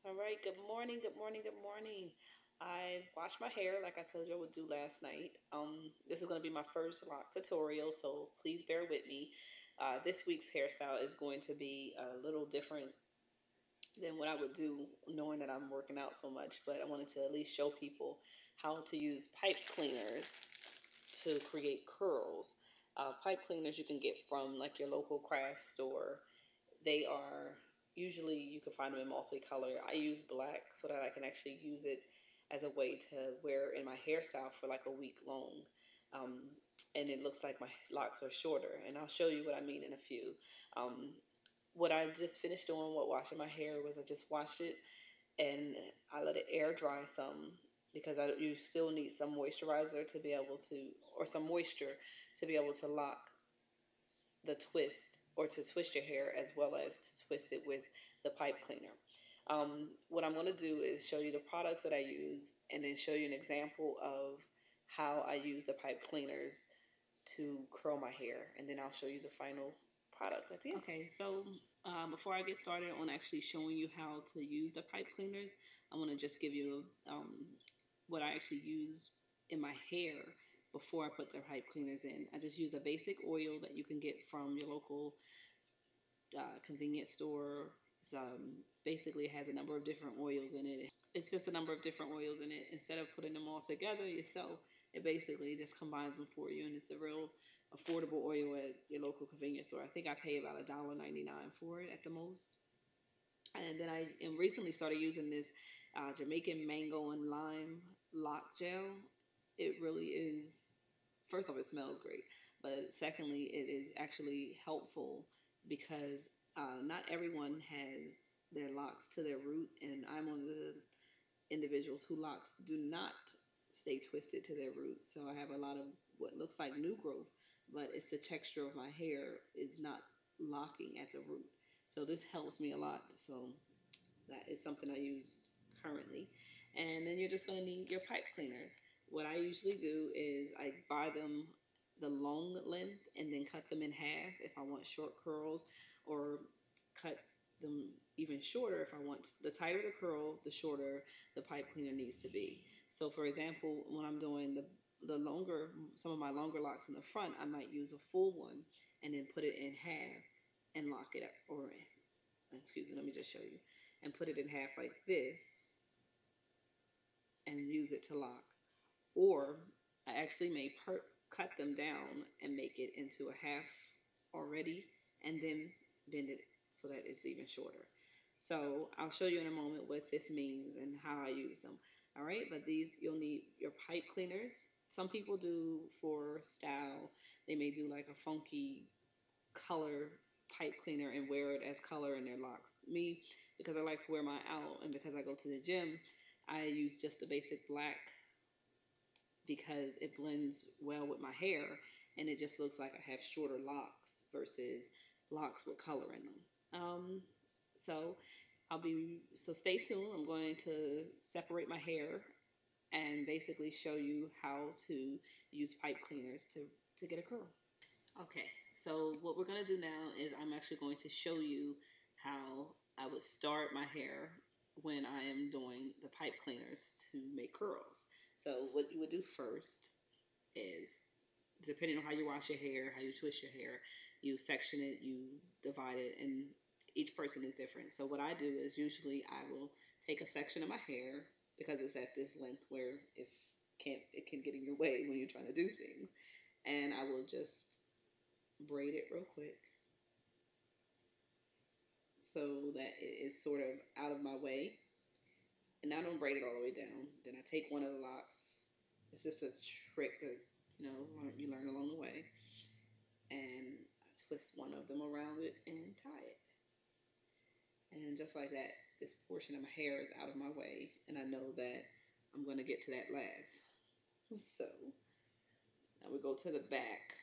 All right, good morning, good morning, good morning. I washed my hair like I told you I would do last night. This is going to be my first lock tutorial, so please bear with me. This week's hairstyle is going to be a little different than what I would do knowing that I'm working out so much, but I wanted to at least show people how to use pipe cleaners to create curls. Pipe cleaners you can get from like your local craft store. They are usually you can find them in multicolor. I use black so that I can actually use it as a way to wear in my hairstyle for like a week long. Um, and it looks like my locks are shorter. And I'll show you what I mean in a few. Um, what I just finished doing, what washing my hair was, I just washed it and I let it air dry some because you still need some moisturizer to be able to, or some moisture to be able to lock the twist or to twist your hair as well as to twist it with the pipe cleaner. What I'm going to do is show you the products that I use and then show you an example of how I use the pipe cleaners to curl my hair, and then I'll show you the final product at the end. Okay, so before I get started on actually showing you how to use the pipe cleaners, I want to just give you what I actually use in my hair before I put the pipe cleaners in. I just use a basic oil that you can get from your local convenience store. It's, basically, it has a number of different oils in it. It's just a number of different oils in it. Instead of putting them all together yourself, it basically just combines them for you, and it's a real affordable oil at your local convenience store. I think I pay about $1.99 for it at the most. And then I recently started using this Jamaican mango and lime lock gel. It really is, first off, it smells great. But secondly, it is actually helpful because not everyone has their locks to their root. And I'm one of the individuals who locks do not stay twisted to their root. So I have a lot of what looks like new growth, but it's the texture of my hair is not locking at the root. So this helps me a lot. So that is something I use currently. And then you're just going to need your pipe cleaners. What I usually do is I buy them the long length and then cut them in half if I want short curls, or cut them even shorter if I want. The tighter the curl, the shorter the pipe cleaner needs to be. So for example, when I'm doing the longer, some of my longer locks in the front, I might use a full one and then put it in half and lock it up, or excuse me, let me just show you, and put it in half like this and use it to lock. Or I actually may cut them down and make it into a half already and then bend it so that it's even shorter. So I'll show you in a moment what this means and how I use them. All right, but these, you'll need your pipe cleaners. Some people do for style. They may do like a funky color pipe cleaner and wear it as color in their locks. Me, because I like to wear mine out and because I go to the gym, I use just the basic black because it blends well with my hair and it just looks like I have shorter locks versus locks with color in them. So so stay tuned. I'm going to separate my hair and basically show you how to use pipe cleaners to get a curl. Okay, so what we're going to do now is I'm actually going to show you how I would start my hair when I am doing the pipe cleaners to make curls. So what you would do first is, depending on how you wash your hair, how you twist your hair, you section it, you divide it, and each person is different. So what I do is usually I will take a section of my hair because it's at this length where it can get in your way when you're trying to do things, and I will just braid it real quick so that it is sort of out of my way. And I don't braid it all the way down. Then I take one of the locks. It's just a trick that you learn along the way, and I twist one of them around it and tie it. And just like that, this portion of my hair is out of my way, and I know that I'm going to get to that last. So now we go to the back,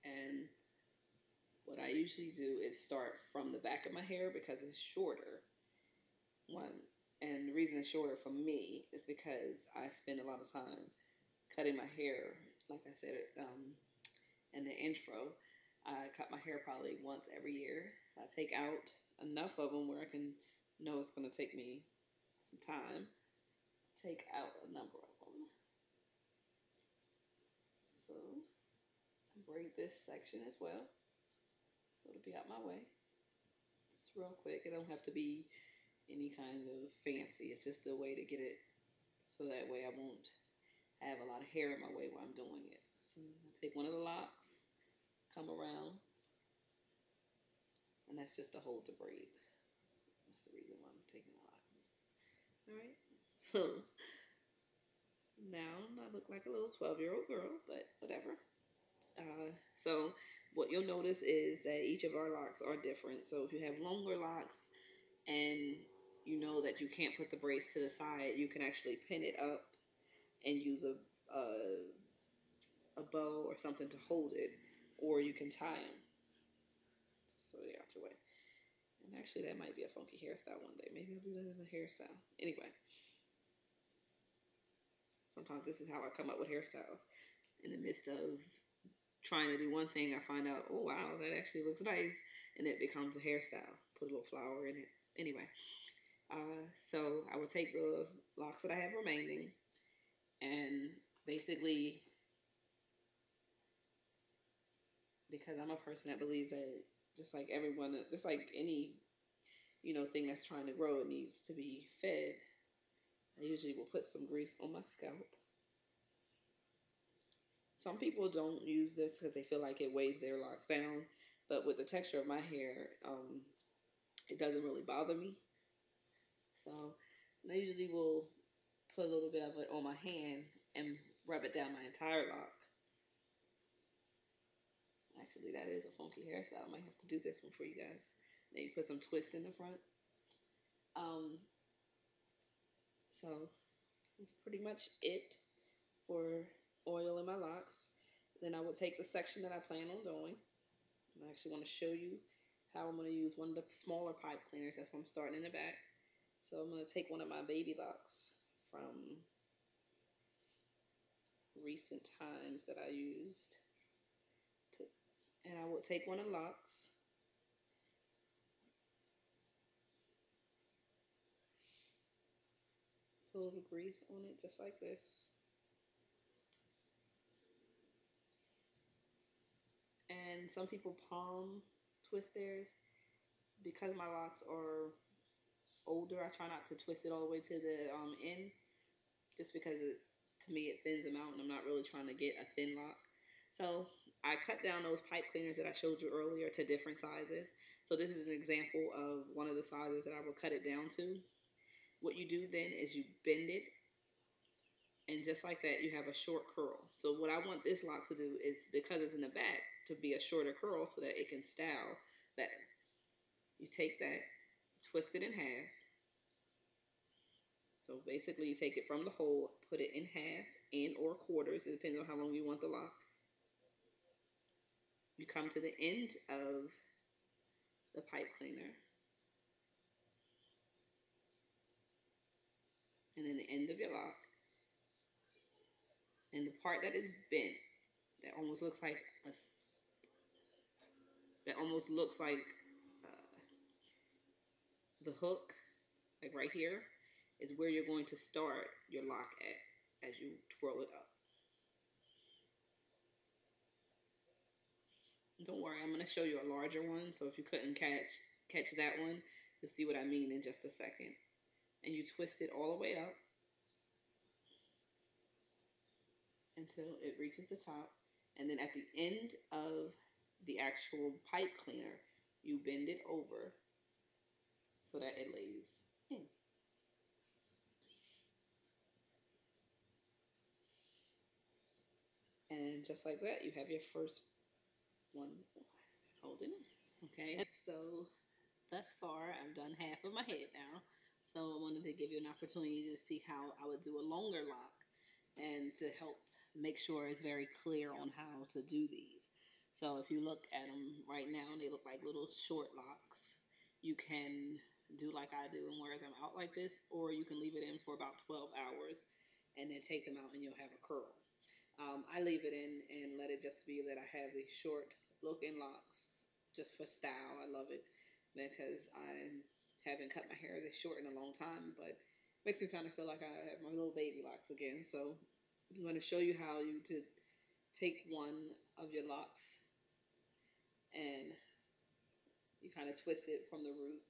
and what I usually do is start from the back of my hair because it's shorter. And the reason it's shorter for me is because I spend a lot of time cutting my hair. Like I said in the intro, I cut my hair probably once every year. So I take out enough of them where I can know it's going to take me some time. Take out a number of them. So braid this section as well. So it'll be out my way. Just real quick. It don't have to be any kind of fancy. It's just a way to get it so that way I won't have a lot of hair in my way while I'm doing it. So I take one of the locks, come around, and that's just to hold the braid. That's the reason why I'm taking a lock. Alright, so now I look like a little 12-year-old girl, but whatever. So what you'll notice is that each of our locks are different. So if you have longer locks and you know that you can't put the braids to the side, you can actually pin it up and use a bow or something to hold it, or you can tie them just so they're out your way. And actually, that might be a funky hairstyle one day. Maybe I'll do that as a hairstyle. Anyway, sometimes this is how I come up with hairstyles. In the midst of trying to do one thing, I find out, oh wow, that actually looks nice, and it becomes a hairstyle. Put a little flower in it. Anyway, so I will take the locks that I have remaining, and basically, because I'm a person that believes that just like everyone, just like any thing that's trying to grow, it needs to be fed. I usually will put some grease on my scalp. Some people don't use this because they feel like it weighs their locks down, but with the texture of my hair, it doesn't really bother me. So I usually will put a little bit of it on my hand and rub it down my entire lock. Actually, that is a funky hairstyle. I might have to do this one for you guys. Maybe put some twist in the front. So that's pretty much it for oil in my locks. Then I will take the section that I plan on doing. I actually want to show you how I'm going to use one of the smaller pipe cleaners. That's why I'm starting in the back. So I'm going to take one of my baby locks from recent times that I used. And I will take one of the locks. Put a little grease on it just like this. And some people palm twist theirs. Because my locks are older, I try not to twist it all the way to the end, just because to me it thins them out, and I'm not really trying to get a thin lock. So I cut down those pipe cleaners that I showed you earlier to different sizes. So this is an example of one of the sizes that I will cut it down to. What you do then is you bend it, and just like that, you have a short curl. So what I want this lock to do is, because it's in the back, to be a shorter curl so that it can style better. You take that, twist it in half. So basically you take it from the hole, put it in half and or quarters. It depends on how long you want the lock. You come to the end of the pipe cleaner. And then the end of your lock. And the part that is bent, that almost looks like the hook, like right here, is where you're going to start your lock at as you twirl it up. Don't worry, I'm going to show you a larger one, so if you couldn't catch that one, you'll see what I mean in just a second. And you twist it all the way up until it reaches the top. And then at the end of the actual pipe cleaner, you bend it over so that it lays in. And just like that, you have your first one holding it. Okay, so thus far, I've done half of my head now. So I wanted to give you an opportunity to see how I would do a longer lock and to help make sure it's very clear on how to do these. So if you look at them right now, they look like little short locks. You can do like I do and wear them out like this, or you can leave it in for about 12 hours and then take them out and you'll have a curl. I leave it in and let it just be that I have these short looking locks just for style. I love it. because I haven't cut my hair this short in a long time, but it makes me kind of feel like I have my little baby locks again. So I'm going to show you how you to take one of your locks and you kind of twist it from the root,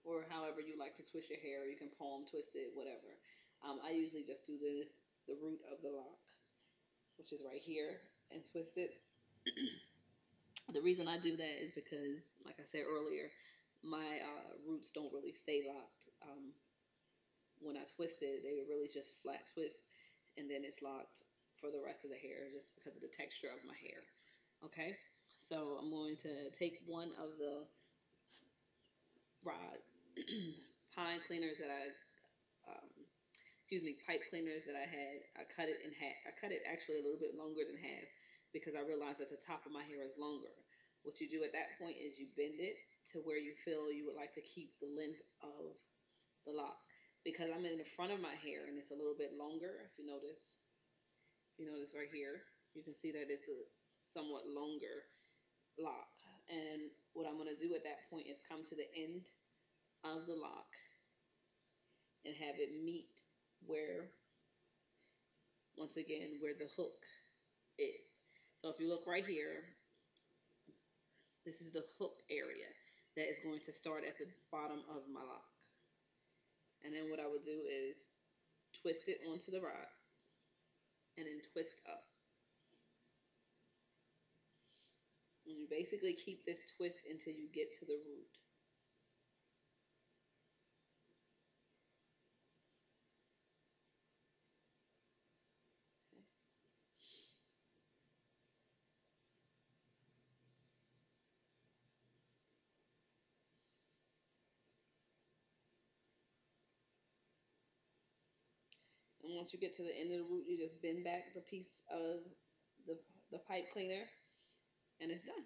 or however you like to twist your hair. You can palm twist it, whatever. I usually just do the root of the lock, which is right here, and twist it. The reason I do that is because, like I said earlier, my roots don't really stay locked. When I twist it, they really just flat twist, and then it's locked for the rest of the hair just because of the texture of my hair. Okay, so I'm going to take one of the rod pine cleaners that um, pipe cleaners that I had. I cut it in half. I cut it actually a little bit longer than half because I realized that the top of my hair is longer. What you do at that point is you bend it to where you feel you would like to keep the length of the lock. Because I'm in the front of my hair and it's a little bit longer, if you notice right here, you can see that it's a somewhat longer lock. And what I'm going to do at that point is come to the end of the lock and have it meet where, once again, where the hook is. So if you look right here, this is the hook area that is going to start at the bottom of my lock. And then what I would do is twist it onto the rod and then twist up. And you basically keep this twist until you get to the root. And once you get to the end of the root, you just bend back the piece of the, the pipe cleaner and it's done.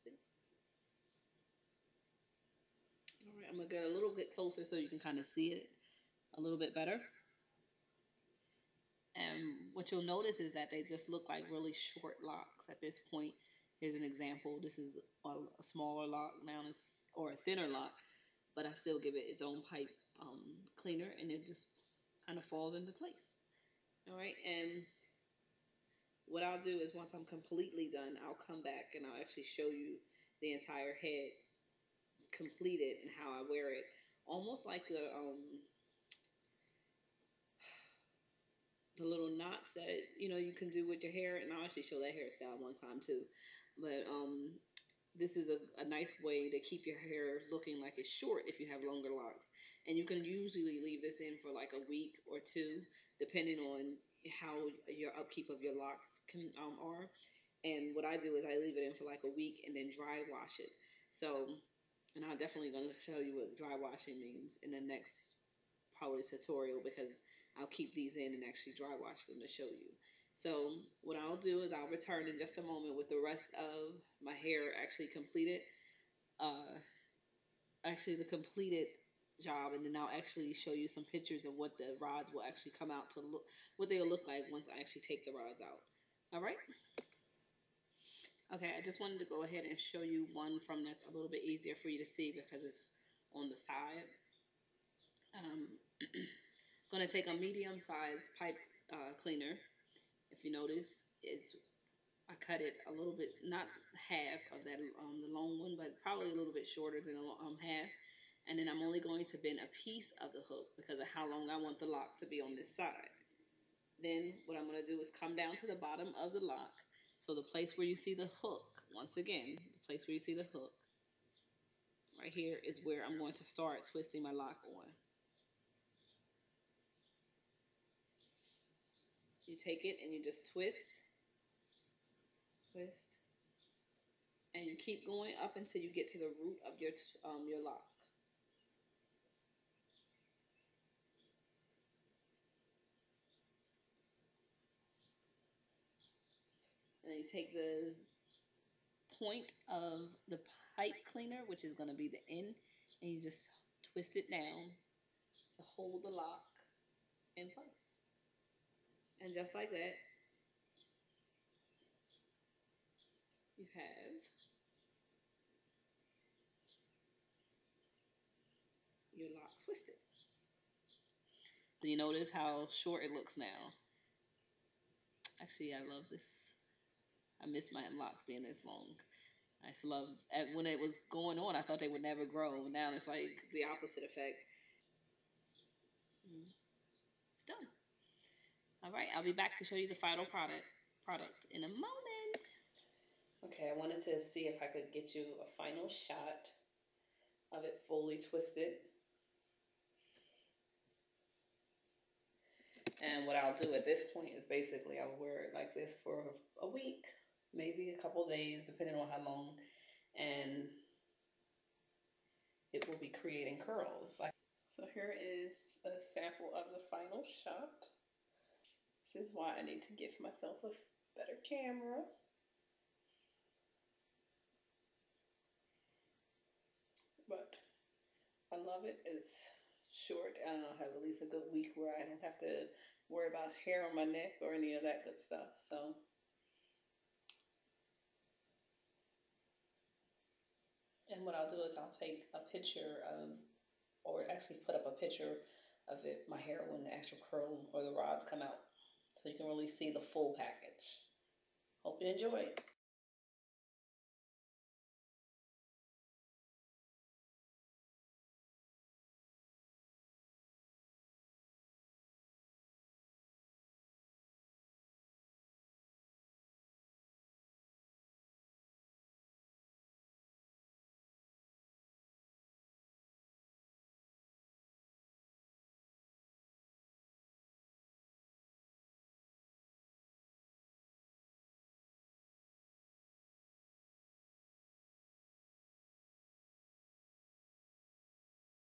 See? All right, I'm going to get a little bit closer so you can kind of see it a little bit better. And what you'll notice is that they just look like really short locks at this point. Here's an example. This is a smaller lock now, or a thinner lock, but I still give it its own pipe cleaner, and it just kind of falls into place. All right, and what I'll do is once I'm completely done, I'll come back and I'll actually show you the entire head completed and how I wear it, almost like the little knots that you can do with your hair. And I'll actually show that hairstyle one time too. But this is a nice way to keep your hair looking like it's short if you have longer locks. And you can usually leave this in for like a week or two, depending on how your upkeep of your locks are. And what I do is I leave it in for like a week and then dry wash it. So, and I'm definitely going to tell you what dry washing means in the next probably tutorial, because I'll keep these in and actually dry wash them to show you. So what I'll do is I'll return in just a moment with the rest of my hair actually completed. Actually the completed job, and then I'll actually show you some pictures of what the rods will actually come out to look, what they'll look like once I actually take the rods out. All right. Okay, I just wanted to go ahead and show you one from that's a little bit easier for you to see because it's on the side. Going to take a medium-sized pipe cleaner. If you notice, I cut it a little bit, not half of that the long one, but probably a little bit shorter than half. And then I'm only going to bend a piece of the hook because of how long I want the lock to be on this side. Then what I'm going to do is come down to the bottom of the lock. So the place where you see the hook, once again, the place where you see the hook, right here is where I'm going to start twisting my lock on. You take it and you just twist, twist, and you keep going up until you get to the root of your lock. And then you take the point of the pipe cleaner, which is going to be the end, and you just twist it down to hold the lock in place. And just like that, you have your lock twisted. Do you notice how short it looks now? Actually, I love this. I miss my locks being this long. I used to love when it was going on. I thought they would never grow. Now it's like the opposite effect. It's done. All right, I'll be back to show you the final product in a moment. Okay, I wanted to see if I could get you a final shot of it fully twisted. And what I'll do at this point is basically I'll wear it like this for a week, maybe a couple days, depending on how long, and it will be creating curls. So here is a sample of the final shot. This is why I need to give myself a better camera. But I love it. It's short. I'll have at least a good week where I don't have to worry about hair on my neck or any of that good stuff. So, and what I'll do is I'll take a picture or actually put up a picture of it, my hair, when the actual curl or the rods come out, so you can really see the full package. Hope you enjoy it.